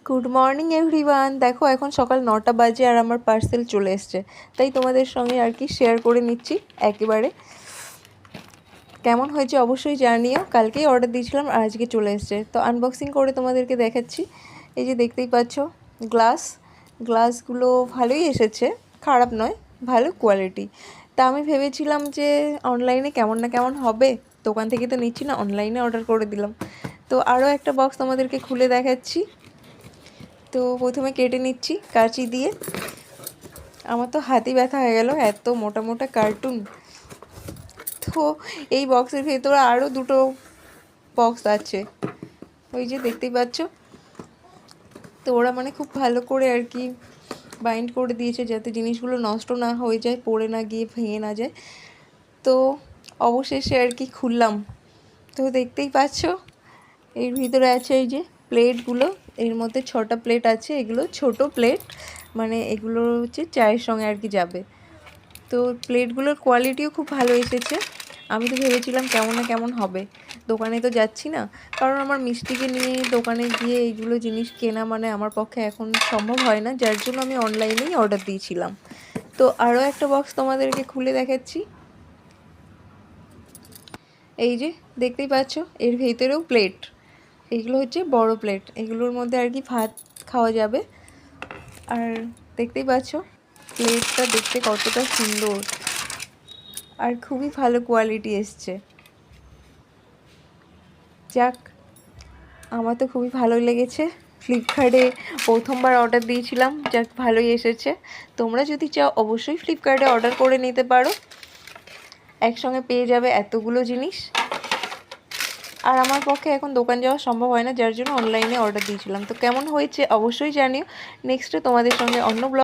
Good morning everyone. দেখো এখন সকাল 9টা বাজে আর আমার পার্সেল চলে এসছে, তাই তোমাদের সঙ্গে আর কি শেয়ার করে নিচ্ছি একেবারে। কেমন হয়েছে অবশ্যই জানিও। কালকেই অর্ডার দিয়েছিলাম আর আজকে চলে এসছে, তো আনবক্সিং করে তোমাদেরকে দেখাচ্ছি। এই যে দেখতেই পাচ্ছ গ্লাসগুলো ভালোই এসেছে, খারাপ নয়, ভালো কোয়ালিটি। তা আমি ভেবেছিলাম যে অনলাইনে কেমন না কেমন হবে, দোকান থেকে তো নিচ্ছি না, অনলাইনে অর্ডার করে দিলাম। তো আরও একটা বক্স তোমাদেরকে খুলে দেখাচ্ছি। তো প্রথমে কেটে নিচ্ছি কাঁচি দিয়ে। আমার তো হাতই ব্যথা হয়ে গেল, এত মোটা মোটা কার্টুন। তো এই বক্সের ভেতরে আরও দুটো বক্স আছে, ওই যে দেখতেই পাচ্ছ। তো ওরা মানে খুব ভালো করে আর কি বাইন্ড করে দিয়েছে যাতে জিনিসগুলো নষ্ট না হয়ে যায়, পড়ে না গিয়ে ভেঙে না যায়। তো অবশেষে আর কি খুললাম। তো দেখতেই পাচ্ছ এর ভিতরে আছে এই যে প্লেটগুলো। এর মধ্যে 6টা প্লেট আছে, এগুলো ছোট প্লেট, মানে এগুলো হচ্ছে চায়ের সঙ্গে আর কি যাবে। তো প্লেটগুলোর কোয়ালিটিও খুব ভালো এসেছে। আমি তো ভেবেছিলাম কেমন না কেমন হবে, দোকানে তো যাচ্ছি না, কারণ আমার মিষ্টিকে নিয়ে দোকানে গিয়ে এইগুলো জিনিস কেনা মানে আমার পক্ষে এখন সম্ভব হয় না, যার জন্য আমি অনলাইনেই অর্ডার দিয়েছিলাম। তো আরও একটা বক্স তোমাদেরকে খুলে দেখাচ্ছি। এই যে দেখতেই পাচ্ছ এর ভেতরেও প্লেট, এগুলো হচ্ছে বড় প্লেট, এগুলোর মধ্যে আর কি ভাত খাওয়া যাবে। আর দেখতেই পাচ্ছ প্লেটটা দেখতে কতটা সুন্দর আর খুবই ভালো কোয়ালিটি এসছে। যাক, আমার তো খুবই ভালোই লেগেছে। ফ্লিপকার্টে প্রথমবার অর্ডার দিয়েছিলাম, যাক ভালোই এসেছে। তোমরা যদি চাও অবশ্যই ফ্লিপকার্টে অর্ডার করে নিতে পারো, একসঙ্গে পেয়ে যাবে এতগুলো জিনিস। আর আমার পক্ষে এখন দোকান যাওয়া সম্ভব হয় না, যার জন্য অনলাইনে অর্ডার দিয়েছিলাম। তো কেমন হয়েছে অবশ্যই জানিও। নেক্সটে তোমাদের সঙ্গে অন্য ব্লগ